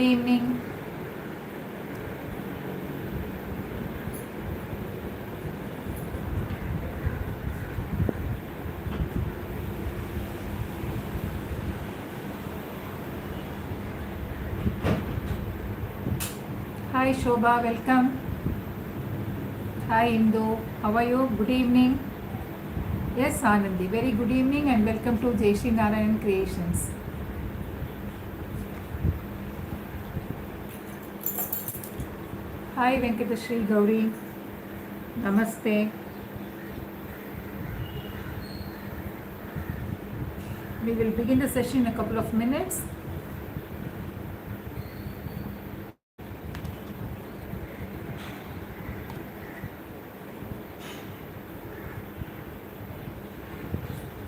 evening. Hi Shobha, welcome. Hi Indu, how are you? Good evening. Yes, Anandi, very good evening and welcome to Jewellery Narayan Creations. Hi Venkatashri Gauri, Namaste. We will begin the session in a couple of minutes.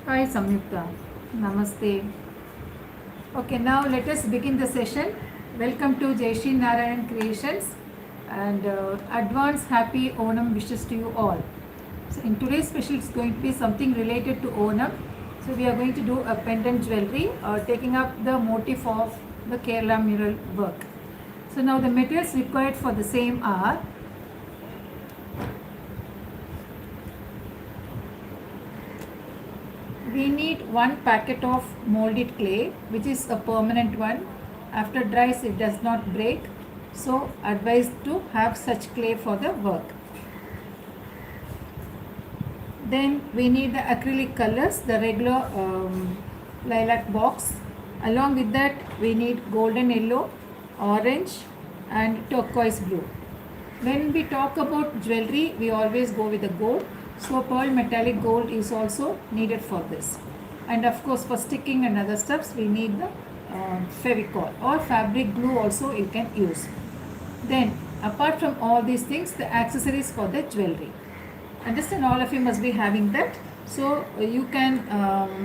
Hi Samyukta, Namaste. Okay, now let us begin the session. Welcome to Jewellery Narayan Creations and advance happy Onam wishes to you all. So in today's special it's going to be something related to Onam. So we are going to do a pendant jewelry taking up the motif of the Kerala mural work. So now the materials required for the same are we need one packet of molded clay which is a permanent one. After dries it does not break. So advised to have such clay for the work. Then we need the acrylic colors, the regular lilac box. Along with that we need golden yellow, orange and turquoise blue. When we talk about jewelry, we always go with the gold. So pearl metallic gold is also needed for this. And of course for sticking and other stuffs we need the fevicol or fabric glue also you can use. Then apart from all these things, the accessories for the jewelry. Understand, all of you must be having that. So you can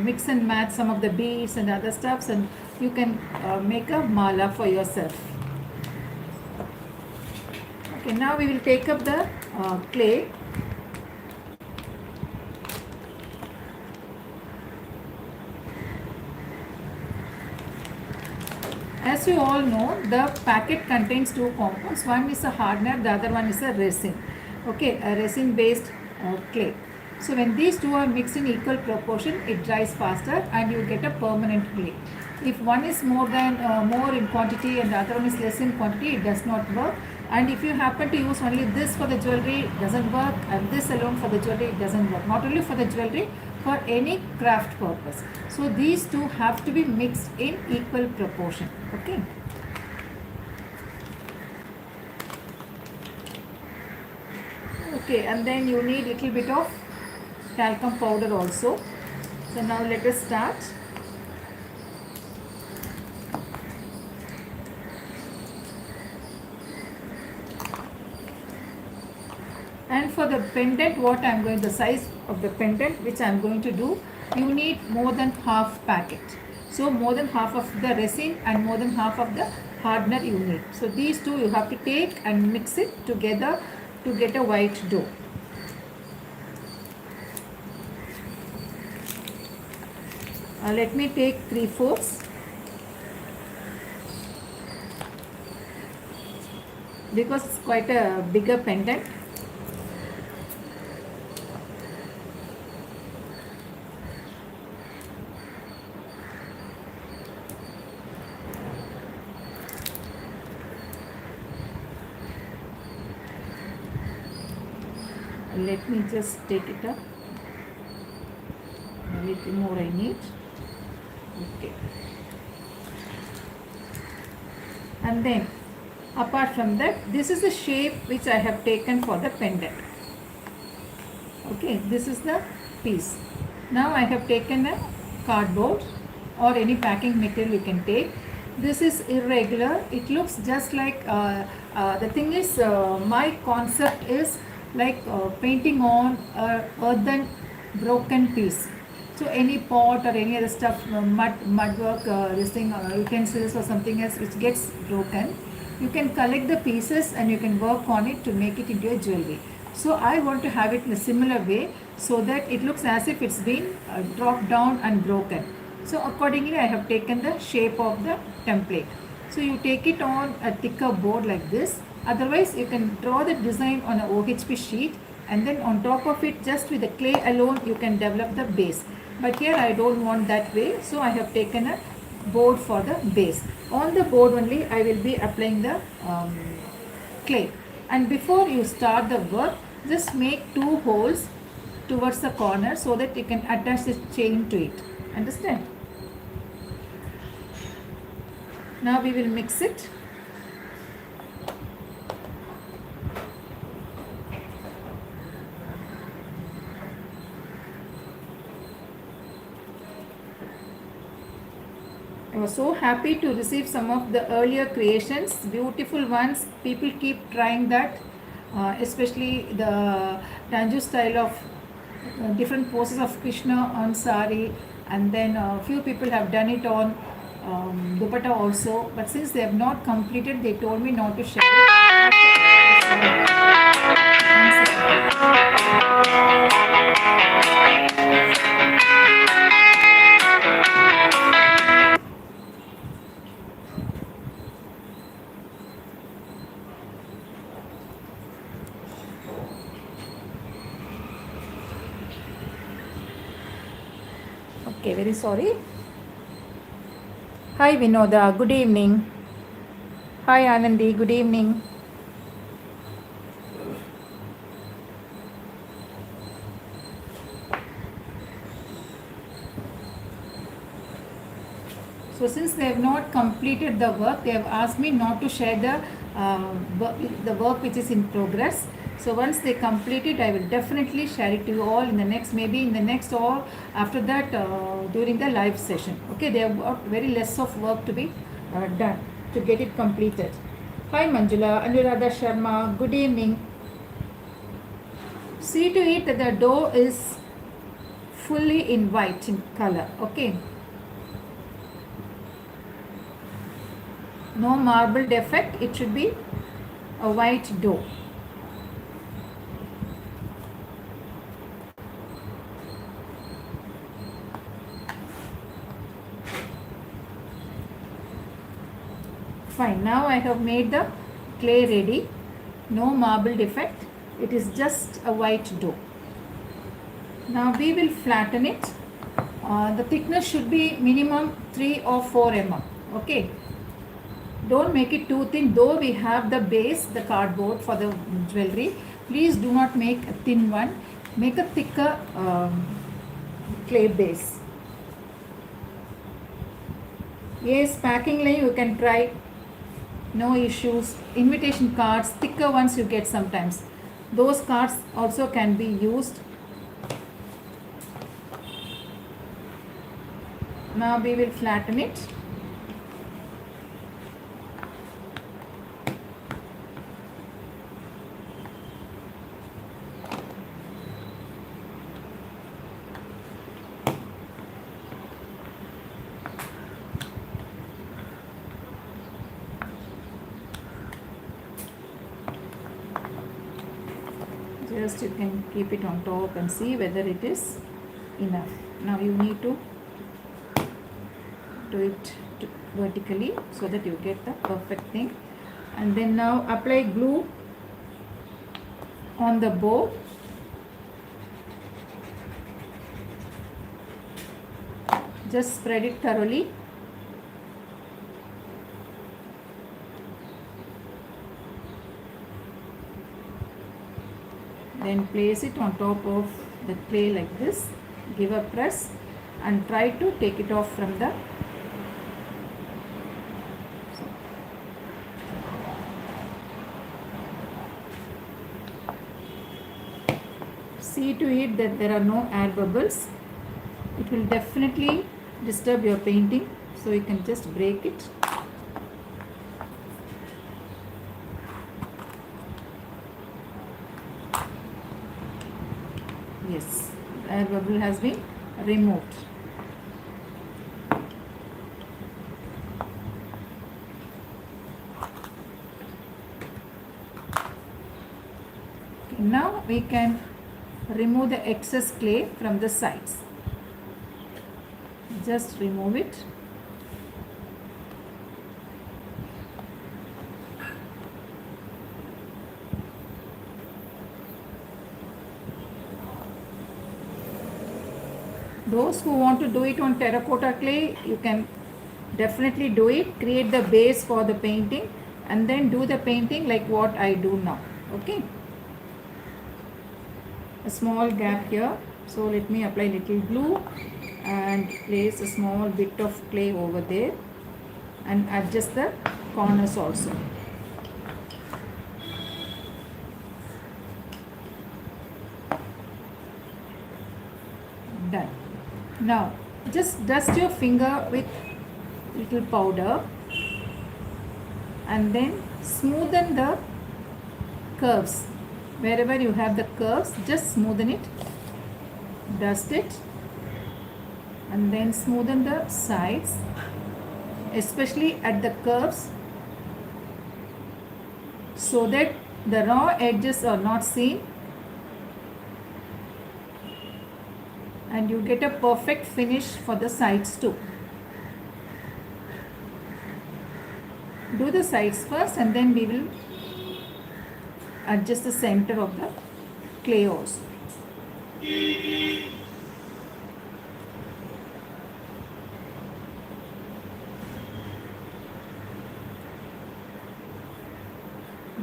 mix and match some of the beads and other stuffs and you can make a mala for yourself. Okay, now we will take up the clay. As you all know, the packet contains two compounds. One is a hardener, the other one is a resin. Okay, a resin based clay. So when these two are mixed in equal proportion, it dries faster and you get a permanent clay. If one is more in quantity and the other one is less in quantity, it does not work. And if you happen to use only this for the jewelry, it doesn't work, and this alone for the jewelry, it doesn't work. Not only for the jewelry, for any craft purpose. So these two have to be mixed in equal proportion. Okay. Okay, and then you need little bit of talcum powder also. So now let us start. And for the pendant, the size of the pendant which I am going to do, you need more than half packet. So more than half of the resin and more than half of the hardener you need. So these two you have to take and mix it together to get a white dough. Let me take 3/4 because it's quite a bigger pendant. Let me just take it up. A little more I need. Okay. And then apart from that, this is the shape which I have taken for the pendant. Okay, this is the piece. Now I have taken a cardboard or any packing material you can take. This is irregular. It looks just like the thing is my concept is like painting on a earthen broken piece. So any pot or any other stuff, mud work, this thing, utensils or something else which gets broken, you can collect the pieces and you can work on it to make it into a jewelry. So I want to have it in a similar way so that it looks as if it's been dropped down and broken. So accordingly I have taken the shape of the template. So you take it on a thicker board like this. Otherwise you can draw the design on a OHP sheet, and then on top of it, just with the clay alone, you can develop the base. But here I don't want that way, so I have taken a board for the base. On the board only I will be applying the clay. And before you start the work, just make 2 holes towards the corner so that you can attach this chain to it. Understand? Now we will mix it. I was so happy to receive some of the earlier creations, beautiful ones. People keep trying that, especially the Tanju style of different poses of Krishna on sari, and then a few people have done it on dupatta also. But since they have not completed, they told me not to share it. Okay, very sorry. Hi Vinoda, good evening. Hi Anandi, good evening. So since they have not completed the work, they have asked me not to share the work which is in progress. So once they complete it, I will definitely share it to you all in the next, maybe in the next, or after that during the live session. Okay, they have got very less of work to be done to get it completed. Hi Manjula, Anuradha Sharma, good evening. See to it that the dough is fully in white in color. Okay. No marble defect, it should be a white dough. Fine, now I have made the clay ready. No marble defect, it is just a white dough. Now we will flatten it. The thickness should be minimum 3 or 4 mm. Okay. Don't make it too thin, though we have the base, the cardboard for the jewelry. Please do not make a thin one. Make a thicker clay base. Yes, packing line you can try. No issues. Invitation cards, thicker ones you get sometimes. Those cards also can be used. Now we will flatten it. Just you can keep it on top and see whether it is enough. Now you need to do it vertically so that you get the perfect thing. And then now apply glue on the board. Just spread it thoroughly. Then place it on top of the clay like this. Give a press and try to take it off from the see to it that there are no air bubbles. It will definitely disturb your painting, so you can just break it. Yes, the air bubble has been removed. Okay, now we can remove the excess clay from the sides. Just remove it. Those who want to do it on terracotta clay, you can definitely do it. Create the base for the painting and then do the painting like what I do now. Okay. A small gap here. So let me apply little glue and place a small bit of clay over there and adjust the corners also. Done. Now just dust your finger with little powder and then smoothen the curves. Wherever you have the curves, just smoothen it, dust it, and then smoothen the sides, especially at the curves, so that the raw edges are not seen and you get a perfect finish for the sides too. Do the sides first and then we will adjust the center of the clay also.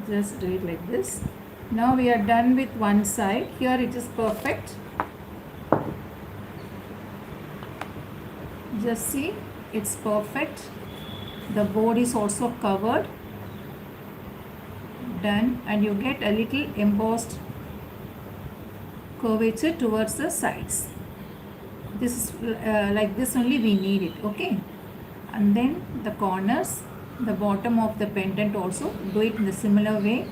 Just do it like this. Now we are done with one side. Here it is perfect. Just see, it's perfect. The board is also covered. Done, and you get a little embossed curvature towards the sides. This is like this only we need it. Okay, and then the corners, the bottom of the pendant also, do it in the similar way.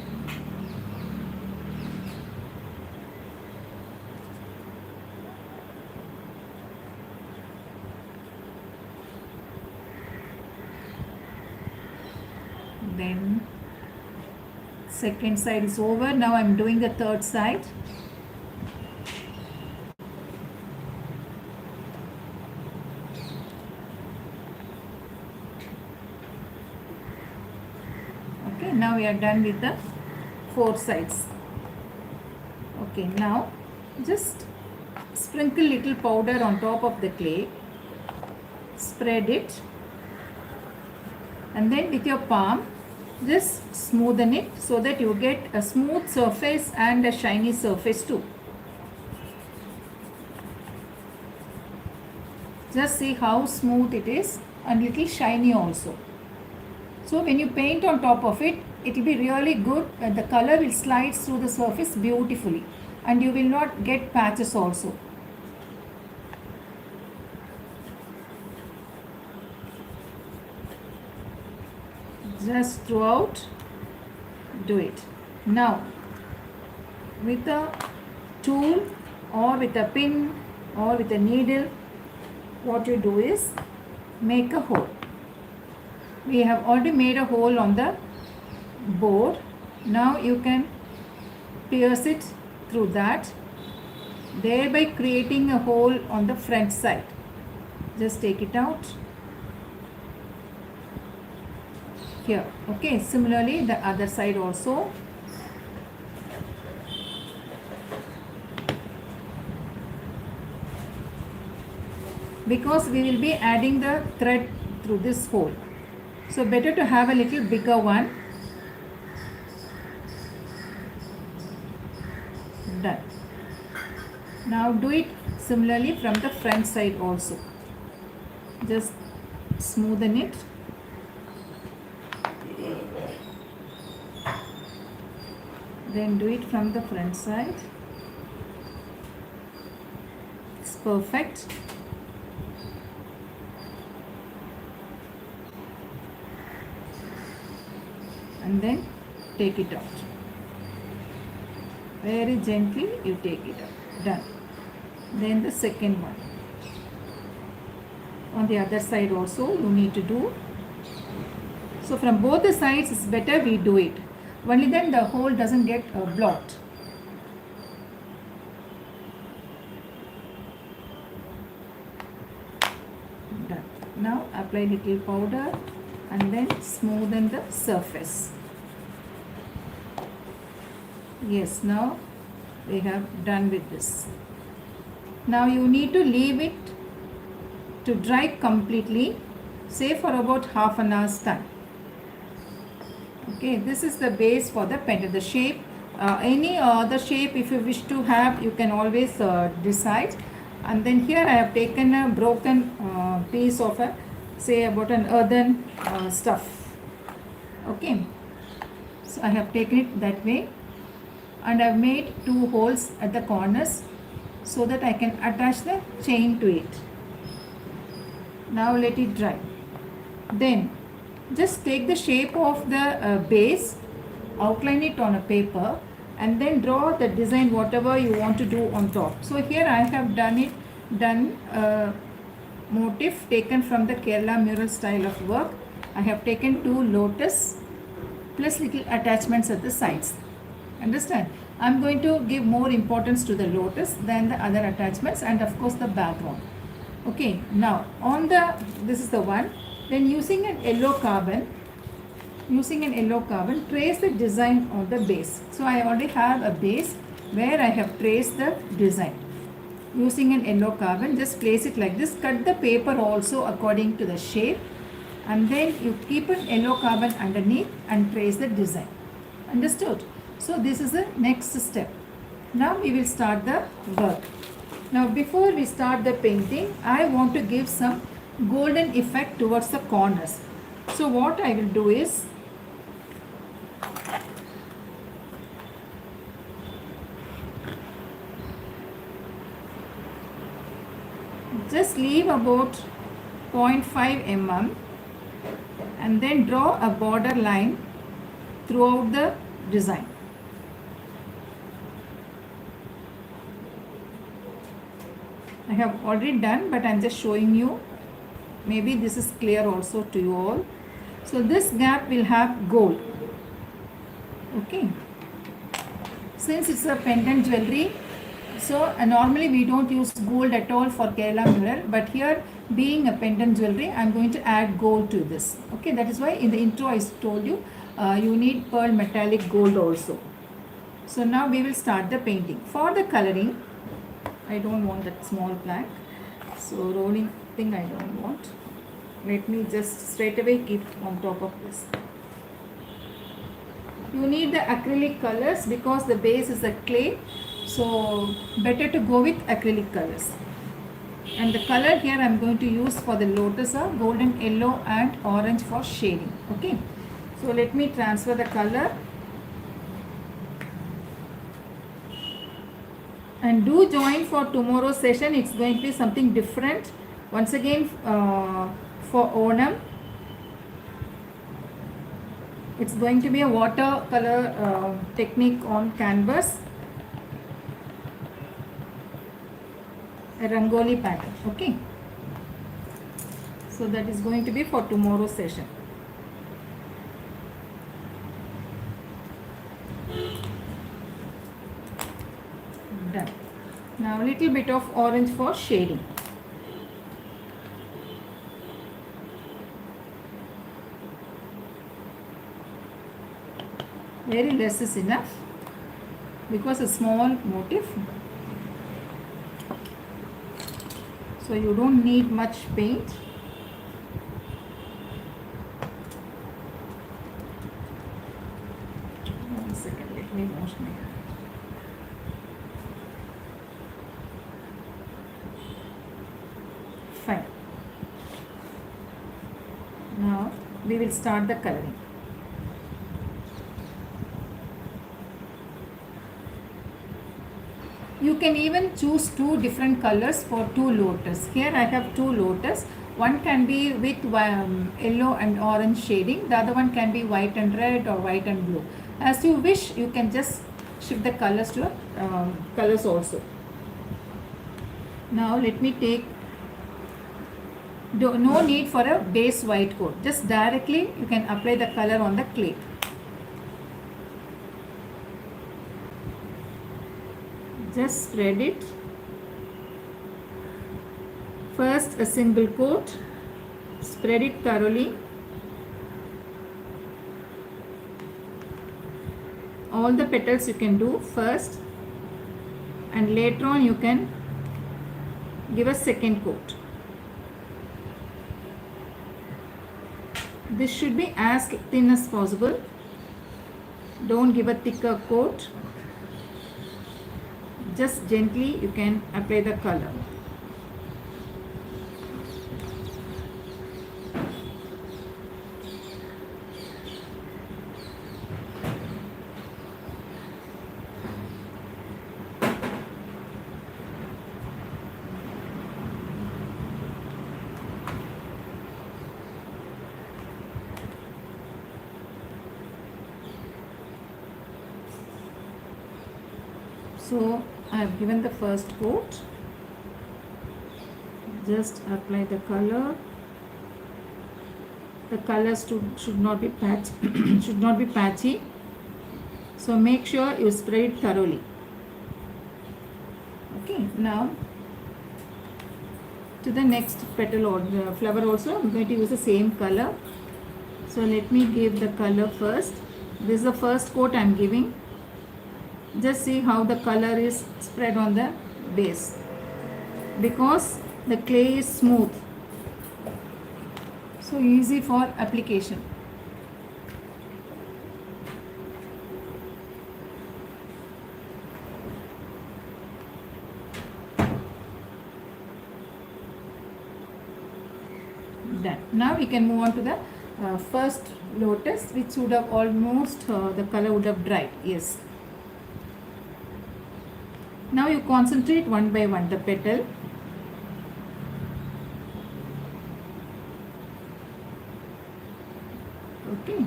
Then second side is over. Now I am doing the third side. Okay, now we are done with the four sides. Okay, now just sprinkle little powder on top of the clay, spread it, and then with your palm just smoothen it so that you get a smooth surface and a shiny surface too. Just see how smooth it is and little shiny also. So when you paint on top of it, it will be really good. The color will slide through the surface beautifully and you will not get patches also. Just throughout do it. Now with a tool or with a pin or with a needle, what you do is make a hole. We have already made a hole on the board. Now you can pierce it through that, thereby creating a hole on the front side. Just take it out here. Okay, similarly the other side also. Because we will be adding the thread through this hole, so better to have a little bigger one. Done. Now do it similarly from the front side also. Just smoothen it. Then do it from the front side. It's perfect. And then take it out. Very gently you take it out. Done. Then the second one. On the other side also you need to do. So from both the sides it's better we do it. Only then the hole doesn't get blocked. Done. Now apply little powder and then smoothen the surface. Yes, now we have done with this. Now you need to leave it to dry completely, say for about half an hour's time. Okay, this is the base for the pendant. The shape, any other shape if you wish to have, you can always decide. And then here I have taken a broken piece of a, say about an earthen stuff. Okay, so I have taken it that way, and I have made 2 holes at the corners so that I can attach the chain to it. Now let it dry. Then just take the shape of the base, outline it on a paper, and then draw the design whatever you want to do on top. So here I have done a motif taken from the Kerala mural style of work. I have taken 2 lotus plus little attachments at the sides. Understand? I am going to give more importance to the lotus than the other attachments, and of course the background. Okay, now on the, this is the one. Then using an yellow carbon, trace the design on the base. So I already have a base where I have traced the design. Using an yellow carbon, just place it like this. Cut the paper also according to the shape, and then you keep an yellow carbon underneath and trace the design. Understood? So this is the next step. Now we will start the work. Now before we start the painting, I want to give some golden effect towards the corners. So what I will do is, just leave about 0.5 mm and then draw a border line throughout the design. I have already done, but I am just showing you. Maybe this is clear also to you all. So this gap will have gold. Okay. Since it's a pendant jewelry, so normally we don't use gold at all for Kerala mural, but here being a pendant jewelry, I am going to add gold to this. Okay, that is why in the intro I told you, you need pearl metallic gold also. So now we will start the painting. For the coloring, I don't want that small blank. So rolling thing I don't want. Let me just straight away keep on top of this. You need the acrylic colors because the base is a clay. So better to go with acrylic colors. And the color here I am going to use for the lotus are golden yellow and orange for shading. Okay. So let me transfer the color. And do join for tomorrow's session. It's going to be something different. Once again for Onam. It's going to be a watercolor technique on canvas. A Rangoli pattern. Okay. So that is going to be for tomorrow's session. Done. Now a little bit of orange for shading. Very less is enough because a small motif. So you don't need much paint. One second, let me wash my hand. Fine. Now we will start the coloring. You can even choose 2 different colors for 2 lotus. Here I have 2 lotus. One can be with yellow and orange shading. The other one can be white and red or white and blue. As you wish, you can just shift the colors to colors also. Now let me take, no need for a base white coat. Just directly you can apply the color on the clay. Just spread it. First a single coat, spread it thoroughly. All the petals you can do first, and later on you can give a second coat. This should be as thin as possible. Don't give a thicker coat. Just gently you can apply the color. So I have given the first coat. Just apply the color. The colors should not be should not be patchy. So make sure you spread it thoroughly. Okay, now to the next petal or flower also I'm going to use the same color. So let me give the color first. This is the first coat I am giving. Just see how the color is spread on the base, because the clay is smooth, so easy for application. Done. Now we can move on to the first lotus, which would have almost the color would have dried. Yes. Now you concentrate one by one the petal. Okay.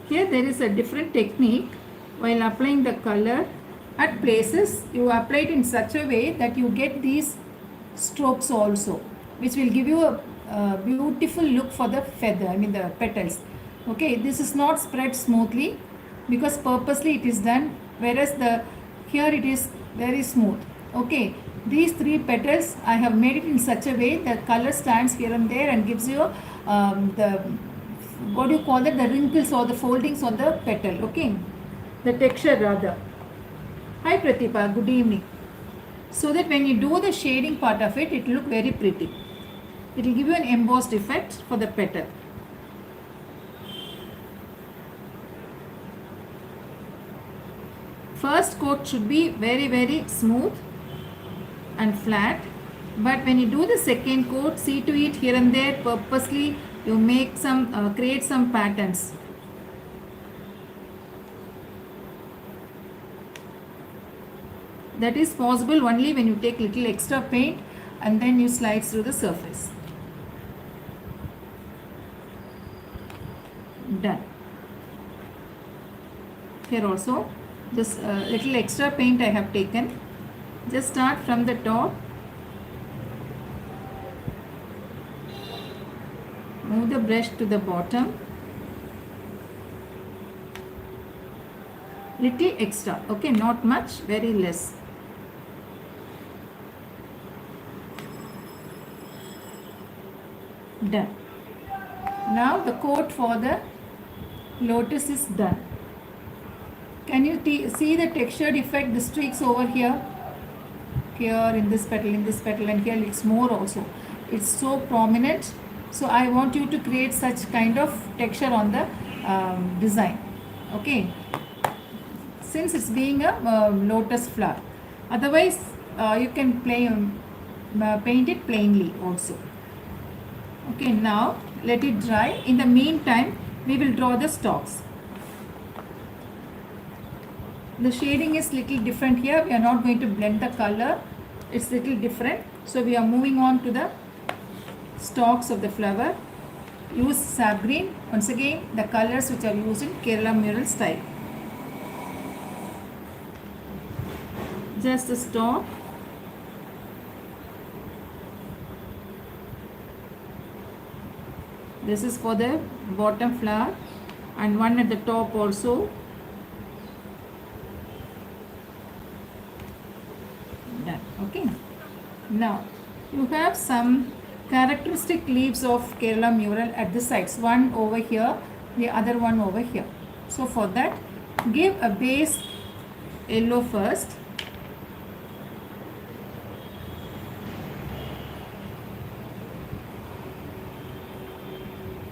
Here there is a different technique while applying the color. At places you apply it in such a way that you get these strokes also, which will give you a beautiful look for the feather, I mean the petals. Okay, this is not spread smoothly because purposely it is done, whereas here it is very smooth. Okay, these three petals I have made it in such a way that color stands here and there and gives you the, what do you call it, the wrinkles or the foldings on the petal. Okay, the texture rather. Hi Pratibha, good evening. So that when you do the shading part of it, it will look very pretty. It will give you an embossed effect for the petal. First coat should be very smooth and flat, but when you do the second coat, see to it here and there purposely you make some create some patterns. That is possible only when you take little extra paint and then you slide through the surface. Done. Here also just little extra paint I have taken. Just start from the top. Move the brush to the bottom. Little extra, okay, not much, very less. Done. Now the coat for the lotus is done. Can you see the textured effect, the streaks over here? Here in this petal, and here it's more also. It's so prominent. So I want you to create such kind of texture on the design. Okay. Since it's being a lotus flower. Otherwise, you can paint it plainly also. Okay, now let it dry. In the meantime, we will draw the stalks. The shading is little different here. We are not going to blend the color. It's little different. So we are moving on to the stalks of the flower. Use sap green. Once again, the colors which are used in Kerala mural style. Just a stalk. This is for the bottom flower and one at the top also. Done. Okay. Now you have some characteristic leaves of Kerala mural at the sides. One over here, the other one over here. So for that, give a base yellow first.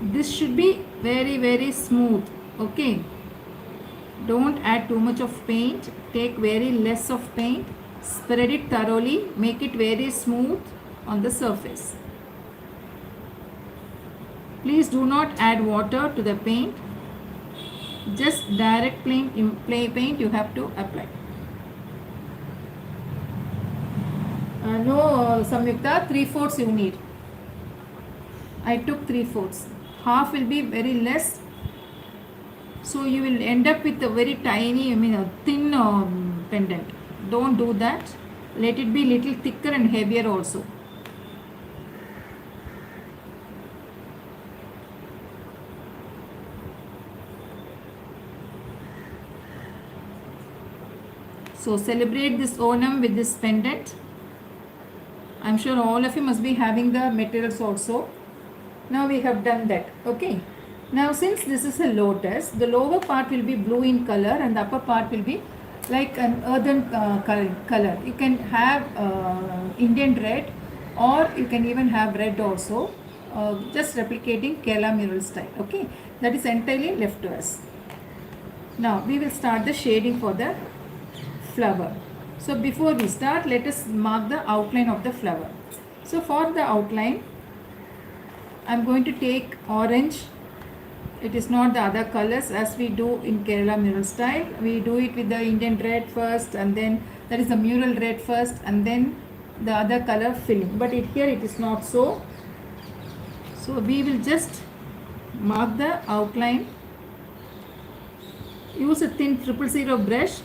This should be very smooth. Okay. Don't add too much of paint. Take very less of paint. Spread it thoroughly. Make it very smooth on the surface. Please do not add water to the paint. Just direct plain paint you have to apply. No, Samyukta, 3/4 you need. I took 3/4. Half will be very less. So you will end up with a very tiny, a thin pendant. Don't do that. Let it be little thicker and heavier also. So celebrate this Onam with this pendant. I'm sure all of you must be having the materials also. Now we have done that. Okay. Now since this is a lotus, the lower part will be blue in color and the upper part will be like an earthen color. You can have Indian red or you can even have red also. Just replicating Kerala mural style. Okay. That is entirely left to us. Now we will start the shading for the flower. So before we start, let us mark the outline of the flower. So for the outline, I am going to take orange. It is not the other colors as we do in Kerala mural style. We do it with the Indian red first and then that is the mural red first and then the other color filling. But here it is not so. So we will just mark the outline. Use a thin 000 brush.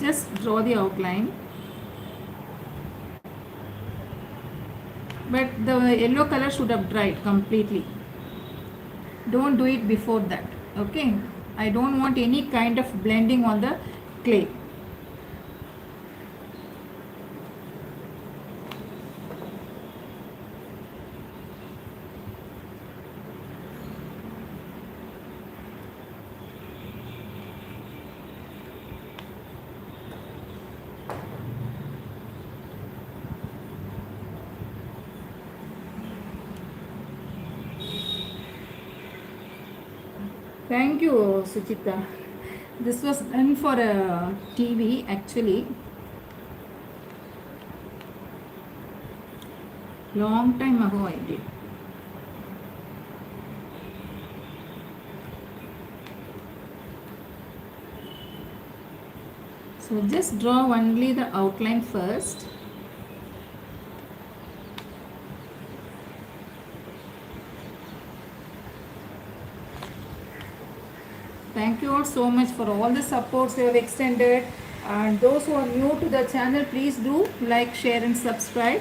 Just draw the outline. But the yellow color should have dried completely. Don't do it before that. Okay. I don't want any kind of blending on the clay. Thank you, Suchita. This was done for a TV actually. Long time ago I did. So just draw only the outline first. Thank you all so much for all the supports you have extended, and those who are new to the channel, please do like, share and subscribe.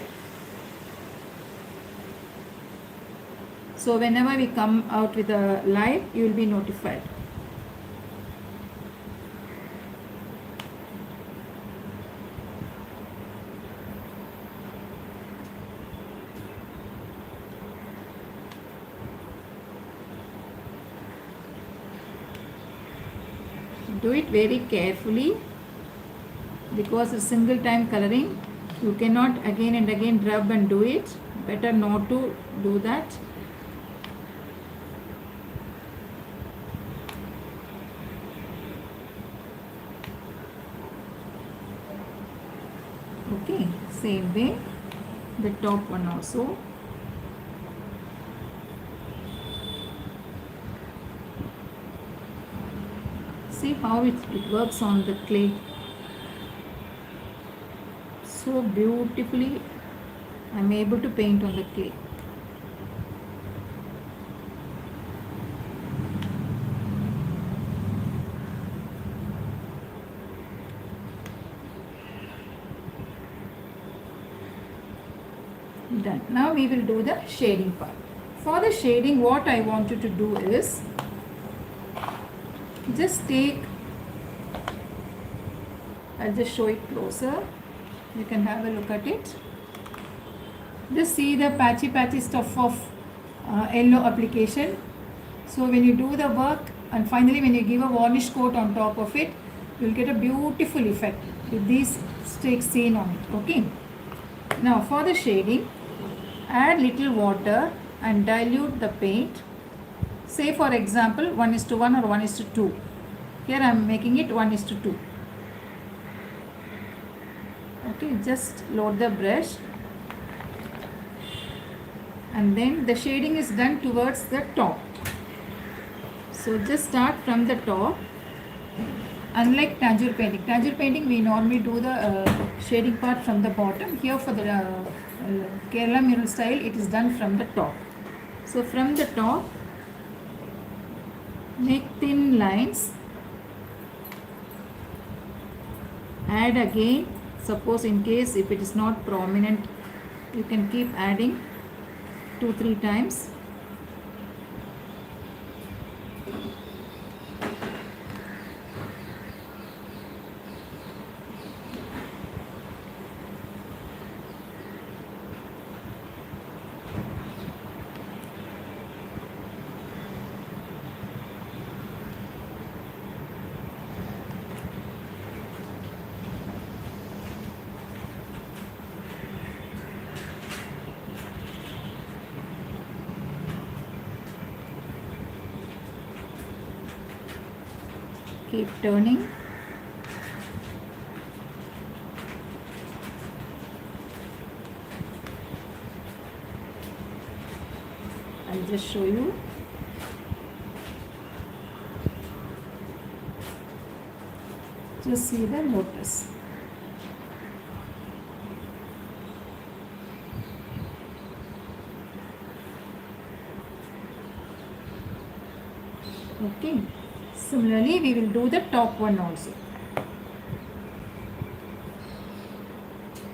So whenever we come out with a live, you will be notified. Do it very carefully because it's single time coloring. You cannot again and again rub and do it. Better not to do that. Okay, same way the top one also. See how it works on the clay. So beautifully I am able to paint on the clay. Done. Now we will do the shading part. For the shading, what I want you to do is just take, I'll just show it closer. You can have a look at it. Just see the patchy stuff of yellow application. So when you do the work and finally when you give a varnish coat on top of it, you will get a beautiful effect with these streaks seen on it. Okay. Now for the shading, add little water and dilute the paint. Say for example 1:1 or 1:2. Here I am making it 1:2. Okay, just load the brush and then the shading is done towards the top. So just start from the top. Unlike tangle painting we normally do the shading part from the bottom. Here for the Kerala mural style it is done from the top. So from the top, make thin lines, add again. Suppose in case if it is not prominent, you can keep adding 2-3 times. Keep turning. I'll just show you. Just see the lotus. Okay. Similarly, we will do the top one also.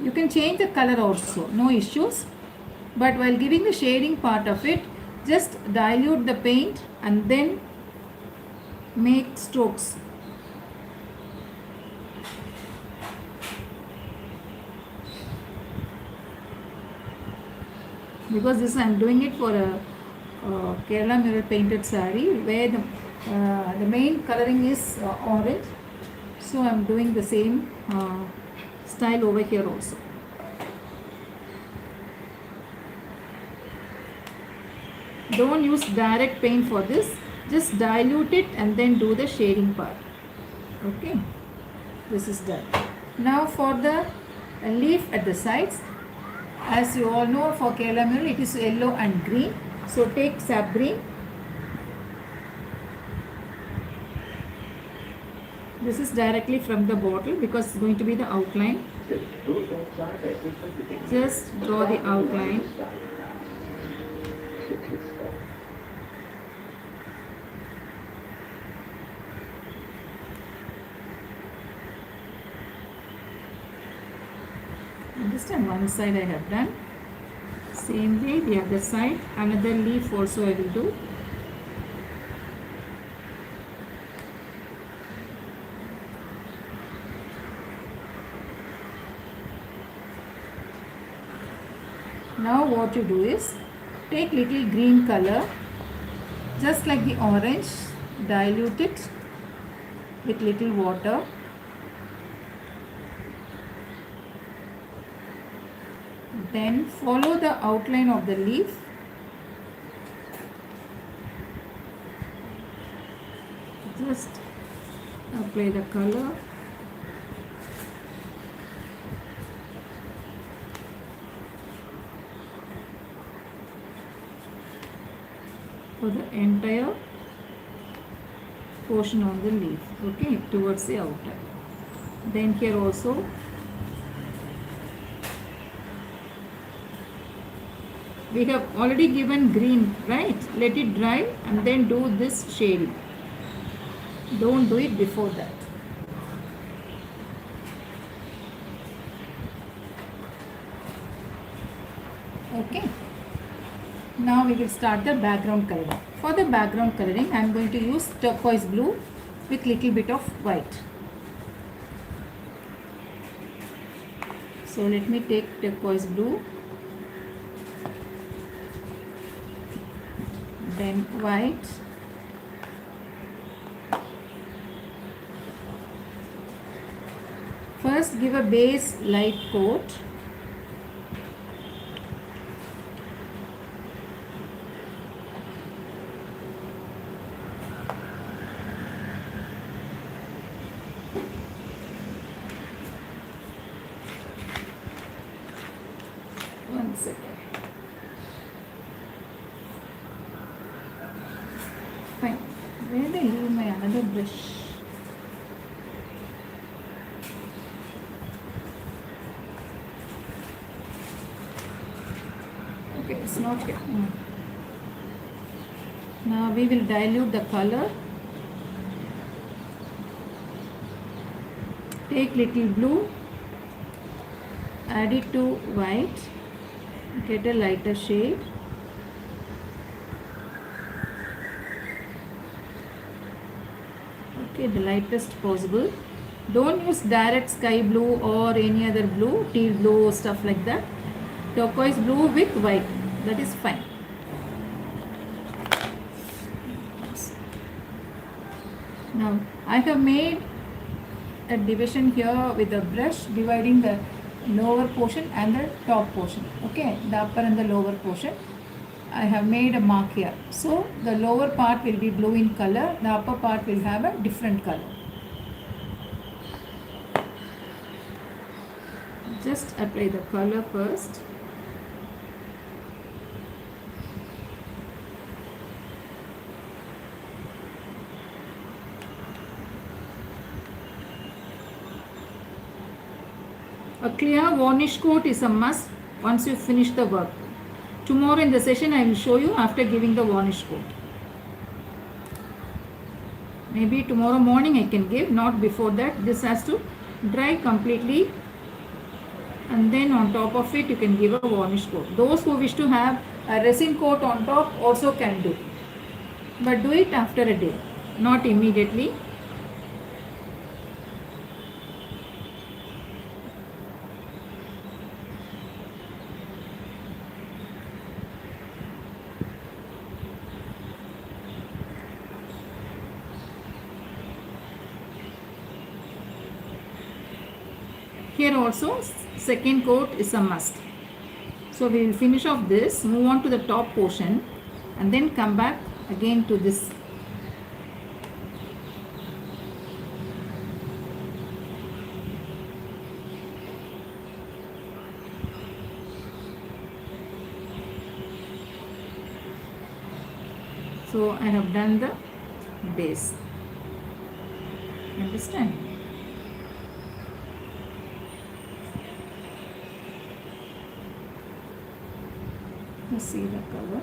You can change the color also, no issues. But while giving the shading part of it, just dilute the paint and then make strokes. Because this I am doing it for a Kerala mural painted saree where the main coloring is orange, so I am doing the same style over here also. Don't use direct paint for this, just dilute it and then do the shading part. Okay, this is done. Now for the leaf at the sides, as you all know for Kerala mural it is yellow and green, so take sap green. This is directly from the bottle because it's going to be the outline. Just draw the outline. Understand? One side I have done. Same way the other side. Another leaf also I will do. Now what you do is take little green color, just like the orange, dilute it with little water. Then follow the outline of the leaf. Just apply the color. For the entire portion of the leaf, okay, towards the outline. Then here also we have already given green, right? Let it dry and then do this shading. Don't do it before that. Okay. Now we will start the background coloring. For the background coloring, I am going to use turquoise blue with little bit of white. So let me take turquoise blue, then white, first give a base light coat, one second. Fine. Where did I leave my another brush? Okay, it's not here. Now we will dilute the color. Take little blue, add it to white, get a lighter shade. Okay, the lightest possible. Don't use direct sky blue or any other blue, teal blue, stuff like that. Turquoise blue with white, that is fine. Now I have made a division here with a brush dividing the lower portion and the top portion. Okay, the upper and the lower portion. I have made a mark here. So the lower part will be blue in color, the upper part will have a different color. Just apply the color first. A clear varnish coat is a must once you finish the work. Tomorrow in the session I will show you after giving the varnish coat. Maybe tomorrow morning I can give, not before that. This has to dry completely, and then on top of it you can give a varnish coat. Those who wish to have a resin coat on top also can do, but do it after a day, not immediately. Here also second coat is a must. So we will finish off this, move on to the top portion, and then come back again to this. So I have done the base. Understand? Let's see the cover.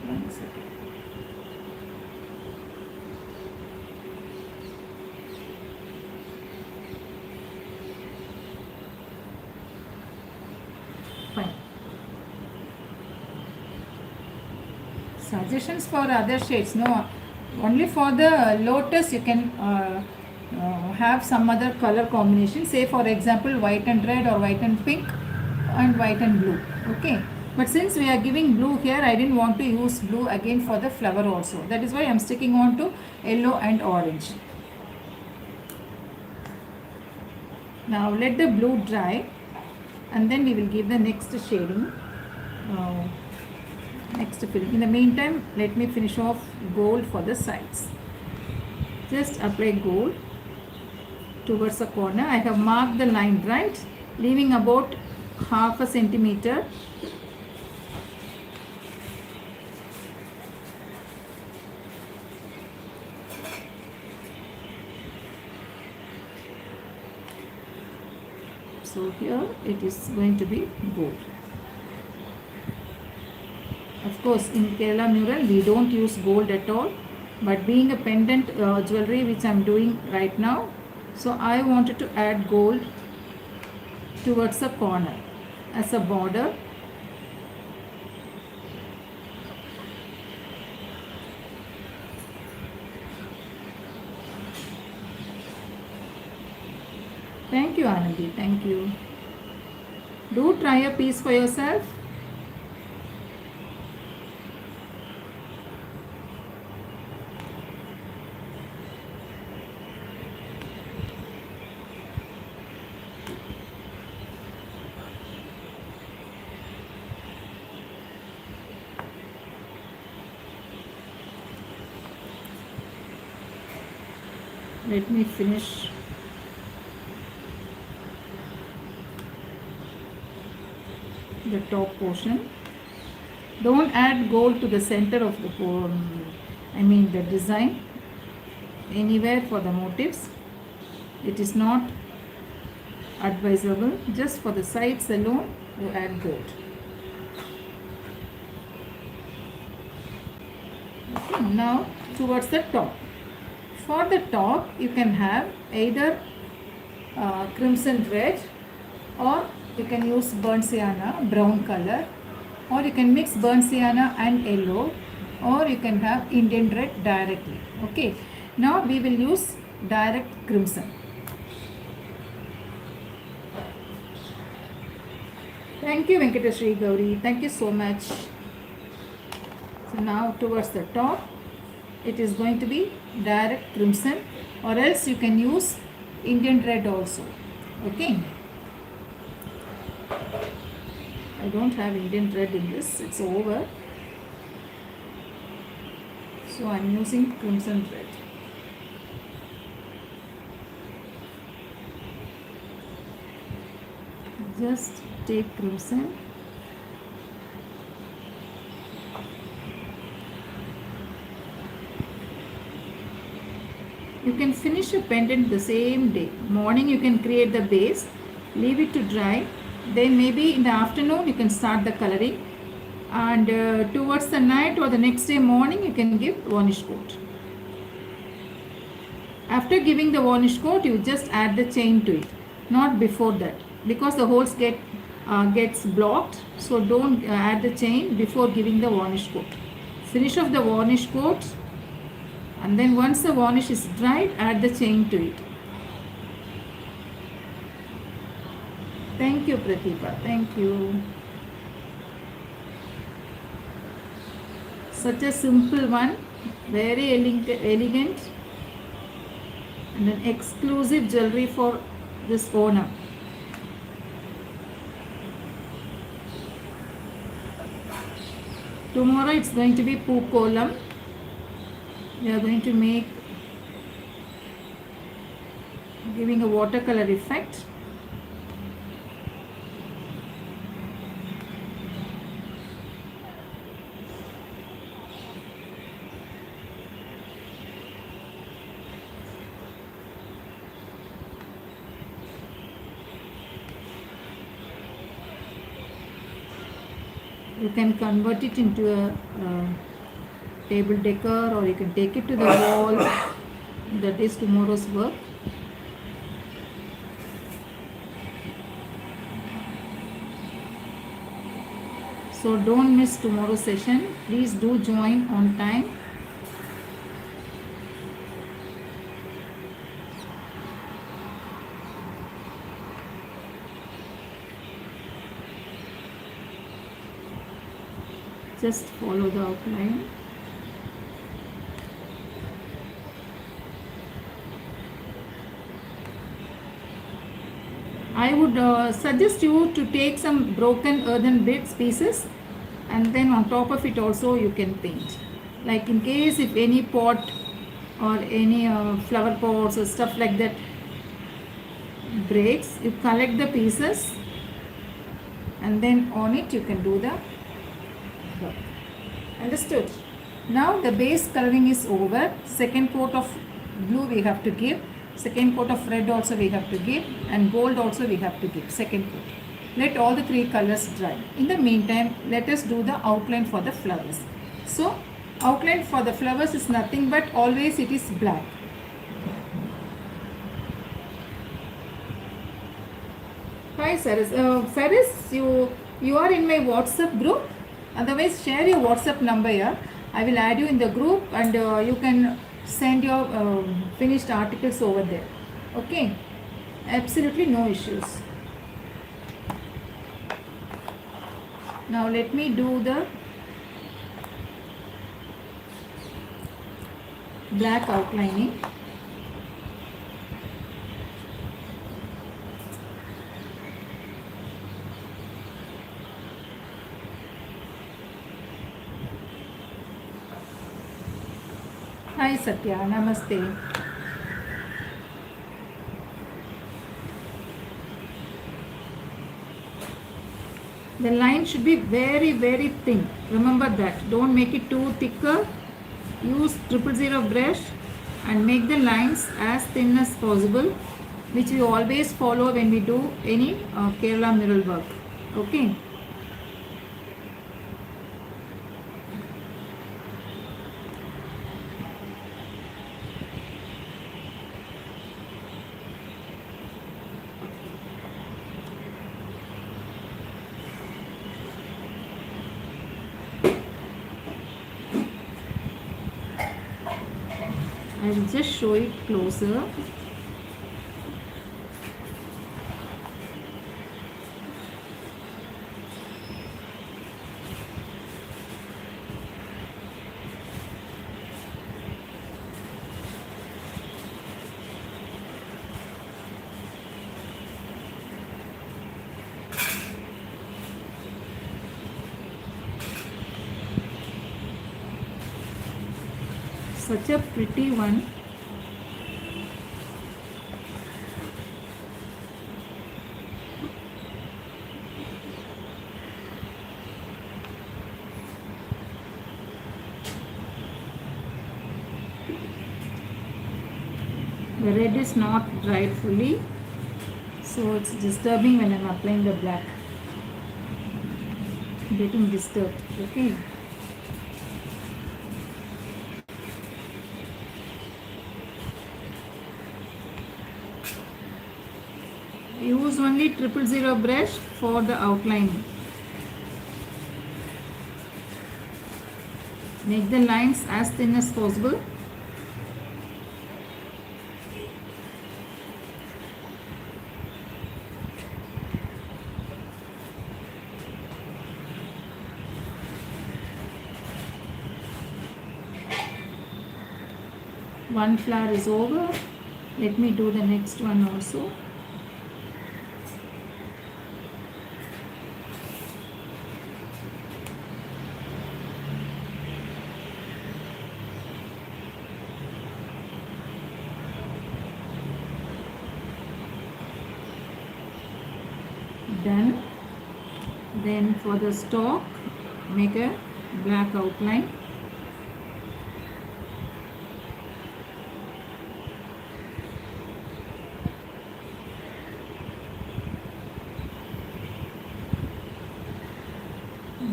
One second. Fine. Suggestions for other shades? No. Only for the lotus you can have some other color combination. Say for example white and red, or white and pink, and white and blue. Okay. But since we are giving blue here, I didn't want to use blue again for the flower also. That is why I am sticking on to yellow and orange. Now let the blue dry, and then we will give the next shading. Next filling. In the meantime, let me finish off gold for the sides. Just apply gold towards the corner. I have marked the line, right, leaving about half a centimeter. So here it is going to be gold. Of course, in Kerala mural we don't use gold at all, but being a pendant jewelry which I am doing right now, so I wanted to add gold towards the corner as a border. Thank you, Anandi. Thank you. Do try a piece for yourself. Let me finish. The top portion. Don't add gold to the center of the the design, anywhere for the motifs. It is not advisable. Just for the sides alone you add gold. Okay, now towards the top. For the top you can have either crimson red, or you can use burnt sienna brown color, or you can mix burnt sienna and yellow, or you can have Indian red directly. Okay, now we will use direct crimson. Thank you, Venkateshri Gauri. Thank you so much. So now towards the top it is going to be direct crimson, or else you can use Indian red also. Okay, I don't have Indian red in this, it's over, so I am using crimson red. Just take crimson. You can finish a pendant the same day. Morning you can create the base, leave it to dry, then maybe in the afternoon you can start the coloring, and towards the night or the next day morning you can give varnish coat. After giving the varnish coat you just add the chain to it, not before that, because the holes gets blocked. So don't add the chain before giving the varnish coat. Finish off the varnish coat, and then once the varnish is dried, add the chain to it. Thank you, Pratibha. Thank you. Such a simple one, very elegant, and an exclusive jewelry for this Onam. Tomorrow it's going to be Pookolam. We are going to make, giving a watercolor effect. You can convert it into a table decor, or you can take it to the wall. That is tomorrow's work. So don't miss tomorrow's session. Please do join on time. Just follow the outline. I would suggest you to take some broken earthen bits pieces, and then on top of it also you can paint. Like in case if any pot or any flower pots or stuff like that breaks, you collect the pieces, and then on it you can do the work. Understood? Now the base coloring is over. Second coat of blue we have to give. Second coat of red also we have to give, and gold also we have to give. Second coat. Let all the three colors dry. In the meantime, let us do the outline for the flowers. So outline for the flowers is nothing but always it is black. Hi Saris. Faris, you are in my WhatsApp group. Otherwise share your WhatsApp number here. I will add you in the group, and you can send your finished articles over there. Okay, Absolutely no issues. Now let me do the black outlining. Hi Satya, namaste. The line should be very very thin. Remember that. Don't make it too thicker. Use 000 brush and make the lines as thin as possible, which we always follow when we do any Kerala mural work. Okay. I will just show it closer. Such a pretty one. The red is not dried fully, so it's disturbing when I'm applying the black. Getting disturbed. Okay. Use only 000 brush for the outlining. Make the lines as thin as possible. One flower is over. Let me do the next one also. Done. Then for the stalk, make a black outline.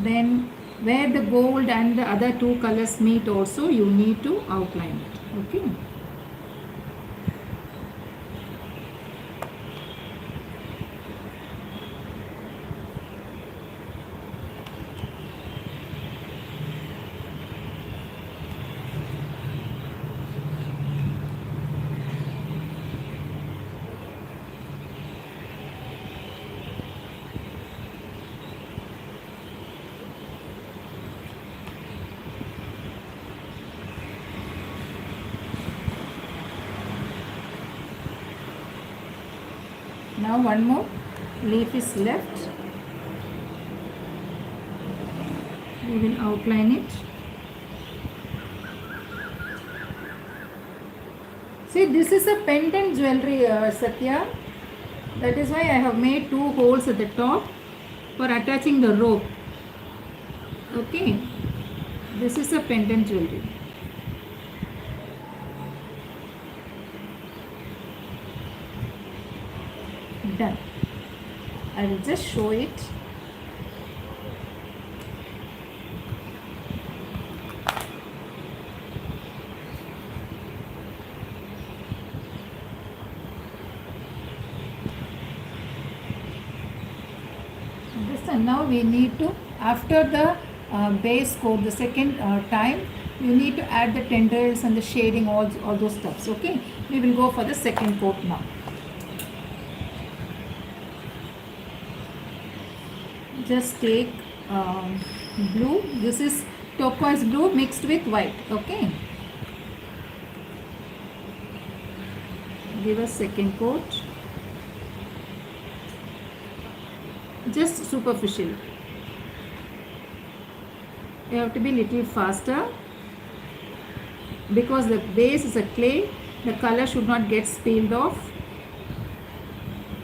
Then where the gold and the other two colors meet also, you need to outline it. Okay. Now one more leaf is left. We will outline it. See, this is a pendant jewelry, Satya. That is why I have made 2 holes at the top for attaching the rope. Okay. This is a pendant jewelry. Done. I will just show it. And now we need to, after the base coat, the second time, you need to add the tendrils and the shading, all those stuffs. Okay, we will go for the second coat now. just take blue. This is turquoise blue mixed with white. Okay, give a second coat, just superficial. You have to be little faster because the base is a clay, the color should not get peeled off.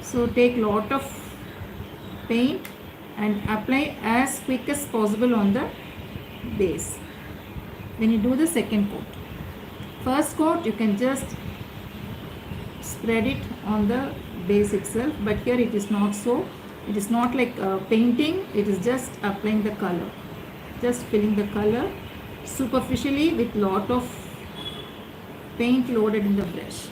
So take lot of paint and apply as quick as possible on the base. When you do the second coat, first coat you can just spread it on the base itself, but here it is not so. It is not like painting, it is just applying the color, just filling the color superficially with lot of paint loaded in the brush.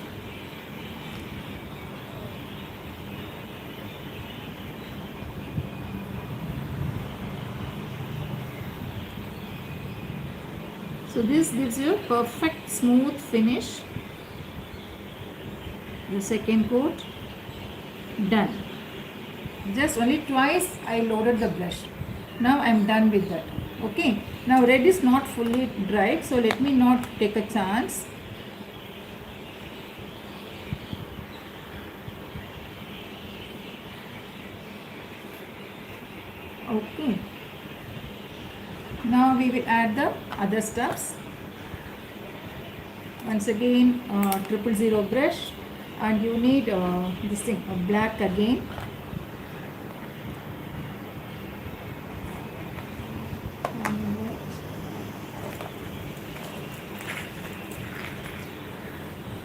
So this gives you a perfect smooth finish. The second coat done. Just only twice I loaded the brush. Now I am done with that. Okay. Now red is not fully dried, so let me not take a chance. Okay. Now we will add the other stuffs. Once again 000 brush, and you need this thing black again.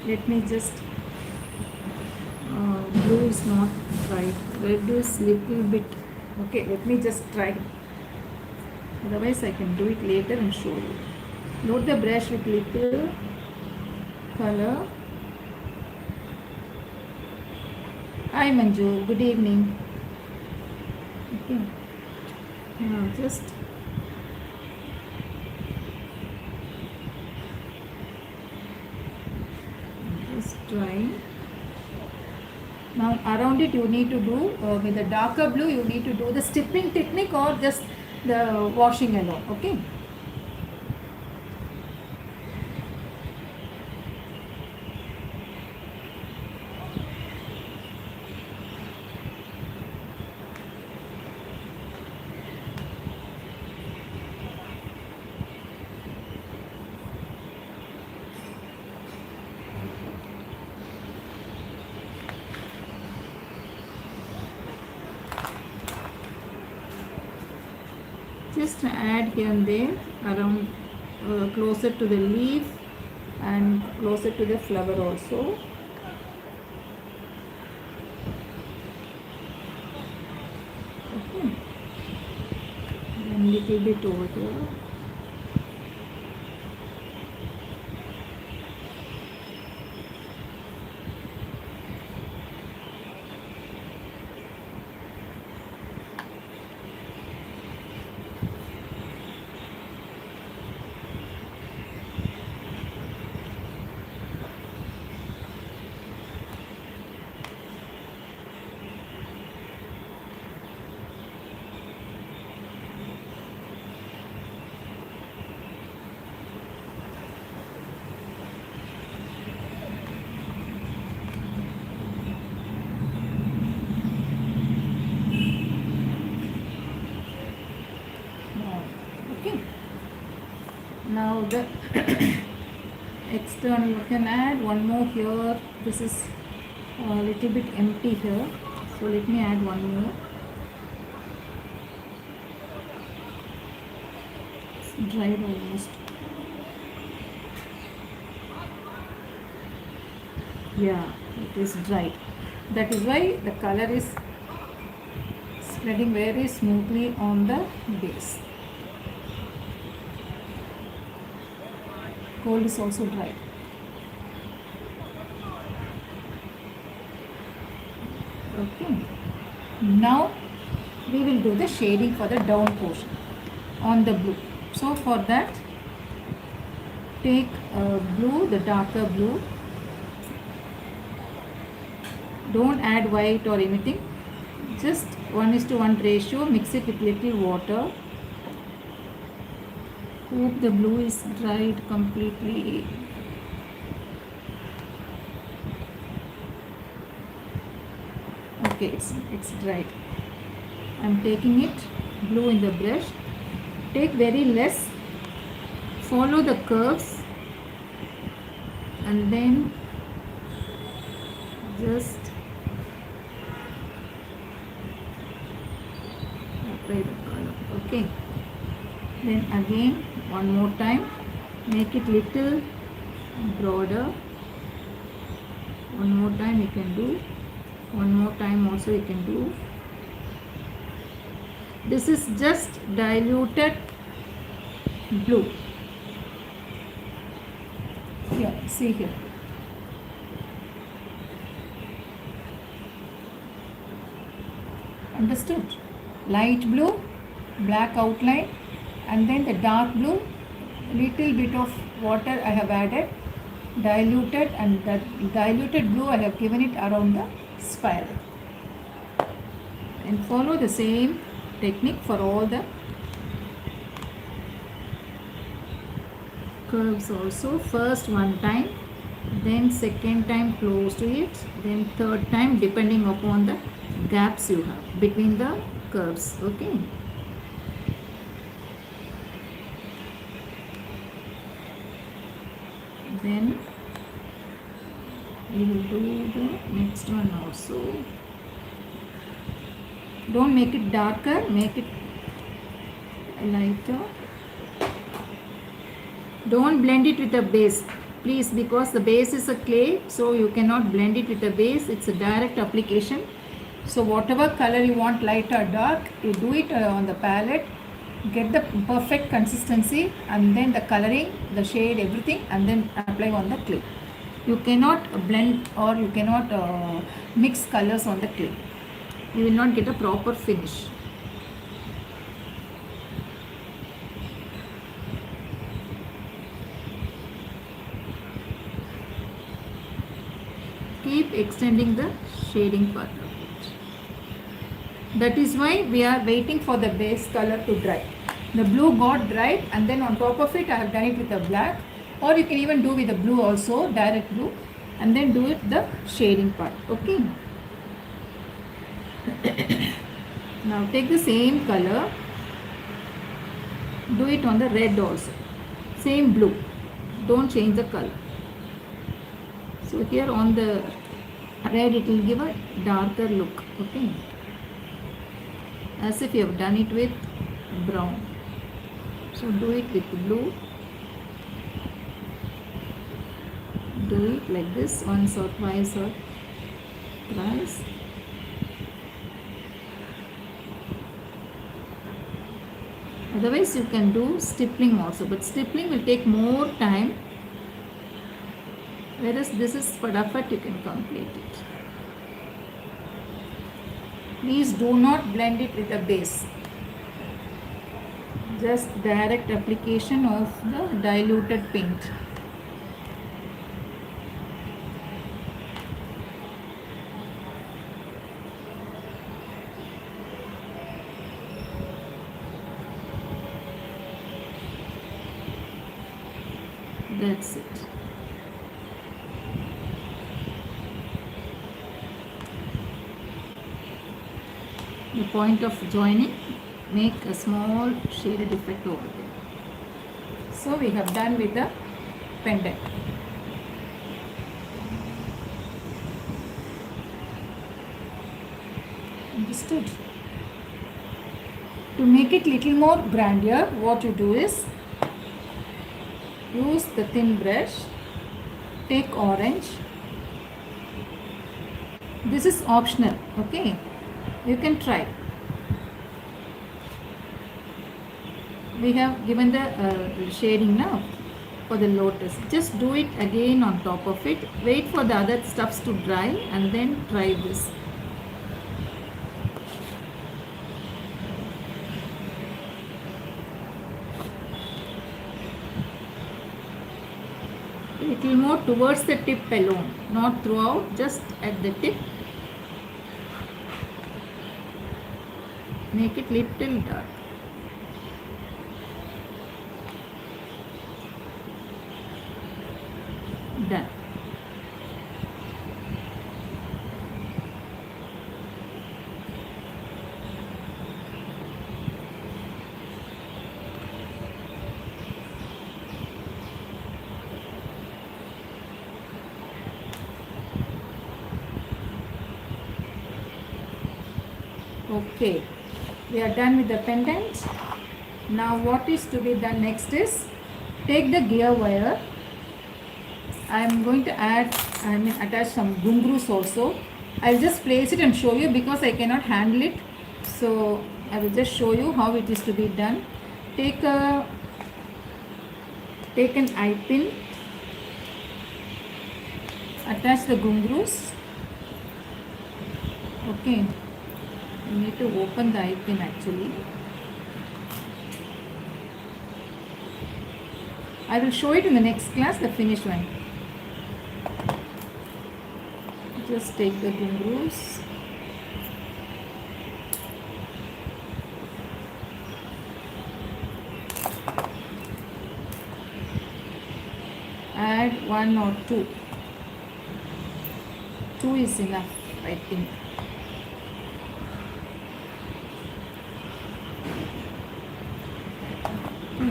Let me just blue is not right, red is little bit. Okay, let me just try, otherwise I can do it later and show you. Load the brush with little color. Hi Manju, good evening. Okay, now just try. Now around it you need to do with the darker blue, you need to do the stippling technique or just the washing alone. Okay. Just add here and there around closer to the leaf and closer to the flower also. Okay, and little bit over here. Now the external, you can add one more here. This is a little bit empty here, so let me add one more. It's dried almost. Yeah, it is dried. That is why the color is spreading very smoothly on the base. Gold is also dried. Okay. Now we will do the shading for the down portion on the blue. So for that, take blue, the darker blue. Don't add white or anything. just 1:1 ratio. Mix it with little water. Hope the blue is dried completely. Okay, it's dried. I'm taking it blue in the brush. Take very less. Follow the curves and then just apply the color. Okay. Then again one more time. Make it little broader. One more time you can do. One more time also you can do. This is just diluted blue. Here, see here. Understood? Light blue, black outline, and then the dark blue, little bit of water I have added, diluted, and the diluted blue I have given it around the spiral. And follow the same technique for all the curves also. First one time, then second time close to it, then third time depending upon the gaps you have between the curves. Okay. Then we will do the next one also. Don't make it darker, make it lighter. Don't blend it with the base, please, because the base is a clay, so you cannot blend it with the base. It's a direct application. So whatever color you want, light or dark, you do it on the palette, get the perfect consistency, and then the coloring, the shade, everything, and then apply on the clay. You cannot blend or you cannot mix colors on the clay. You will not get a proper finish. Keep extending the shading part of it. That is why we are waiting for the base color to dry. The blue got dried, and then on top of it I have done it with the black, or you can even do with the blue also, direct blue, and then do it the shading part. Okay. Now take the same color, do it on the red also, same blue, don't change the color. So here on the red it will give a darker look. Okay, as if you have done it with brown. So do it with blue, do it like this once or twice or thrice. Otherwise you can do stippling also, but stippling will take more time, whereas this is fadafat, you can complete it. Please do not blend it with the base. Just direct application of the diluted paint. That's it. The point of joining, make a small shaded effect over there. So we have done with the pendant. Understood? To make it little more grandeur, what you do is use the thin brush, take orange. This is optional, okay? You can try. We have given the shading now for the lotus. Just do it again on top of it. Wait for the other stuffs to dry and then try this. Little more towards the tip alone, not throughout, just at the tip. Make it little dark. Done. Okay, we are done with the pendant. Now what is to be done next is take the gear wire. I am going to attach some gungrus also. I will just place it and show you because I cannot handle it. So I will just show you how it is to be done. Take an eye pin. Attach the gungrus. Okay. You need to open the eye pin actually. I will show it in the next class, the finished one. Just take the gungrus. Add 1 or 2. 2 is enough, I think.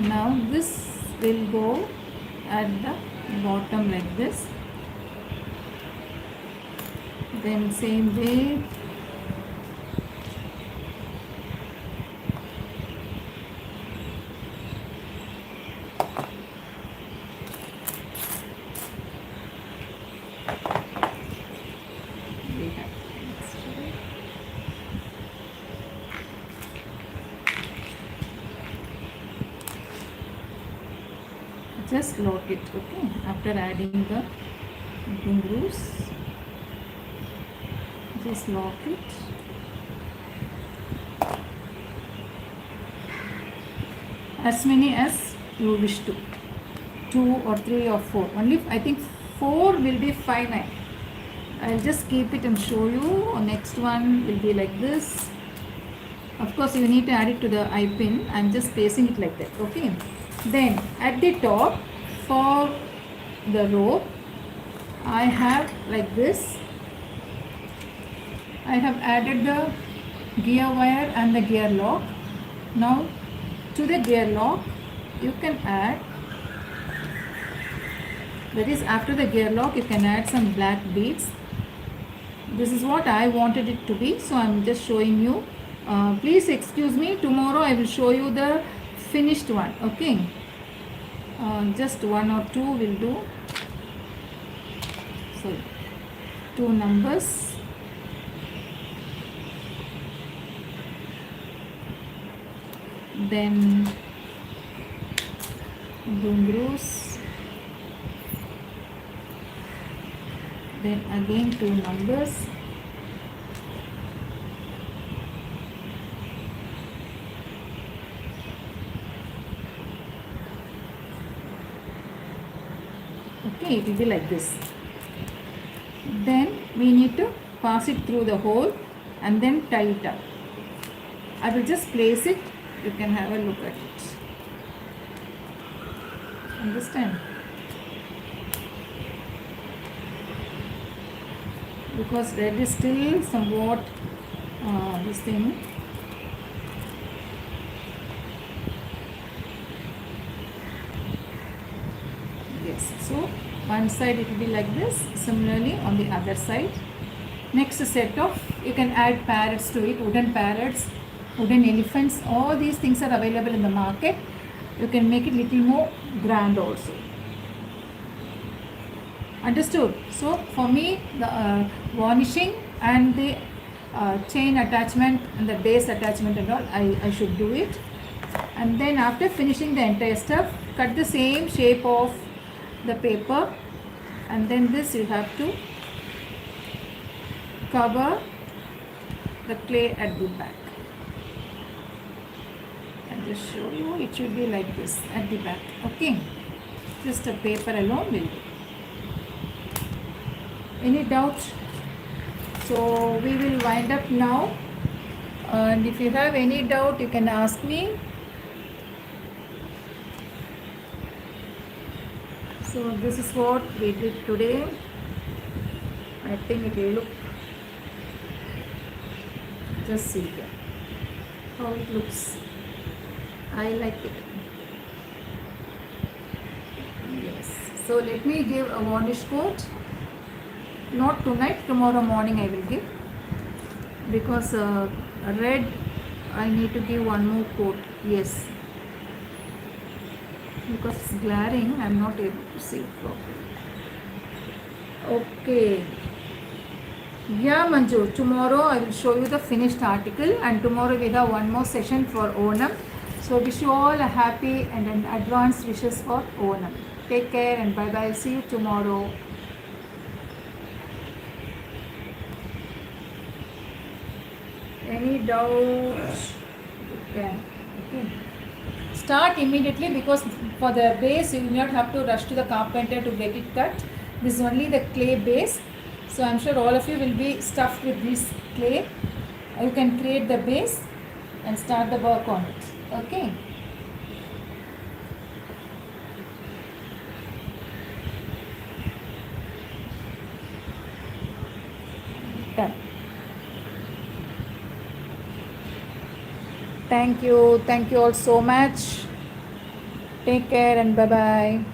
Now this will go at the bottom like this. Then same way we have just lock it, okay, after adding the gungrus. Just lock it. As many as you wish to. 2 or 3 or 4. Only I think 4 will be fine. I'll just keep it and show you. Next one will be like this. Of course, you need to add it to the eye pin. I'm just placing it like that. Okay. Then at the top for the rope, I have like this. I have added the gear wire and the gear lock. Now to the gear lock you can add, that is after the gear lock you can add some black beads. This is what I wanted it to be, so I am just showing you. Please excuse me, tomorrow I will show you the finished one. Okay, just 1 or 2 will do. So 2 numbers. Then gungrus, then again 2 numbers, okay, it will be like this. Then we need to pass it through the hole and then tie it up. I will just place it. You can have a look at it. Understand? Because red is still somewhat this thing. Yes. So one side it will be like this. Similarly on the other side. Next set of, you can add parrots to it. Wooden parrots, wooden elephants, all these things are available in the market. You can make it little more grand also. Understood? So for me the varnishing and the chain attachment and the base attachment and all, I should do it. And then after finishing the entire stuff, cut the same shape of the paper, and then this you have to cover the clay at the back. I'll just show you, it should be like this at the back. Okay, just a paper alone will do. Any doubt? So we will wind up now. And if you have any doubt, you can ask me. So this is what we did today. I think it will look, just see here how it looks. I like it. Yes. So let me give a varnish coat. Not tonight, tomorrow morning I will give, because red I need to give one more coat. Yes, because it's glaring, I'm not able to see it properly. Okay. Yeah, Manju, tomorrow I will show you the finished article, and tomorrow we have one more session for Onam. So wish you all a happy and an advanced wishes for Onam. Take care and bye bye. See you tomorrow. Any doubts? Okay. Start immediately, because for the base you will not have to rush to the carpenter to get it cut. This is only the clay base. So I'm sure all of you will be stuffed with this clay. You can create the base and start the work on it. Okay. Done. Thank you. Thank you all so much. Take care and bye bye.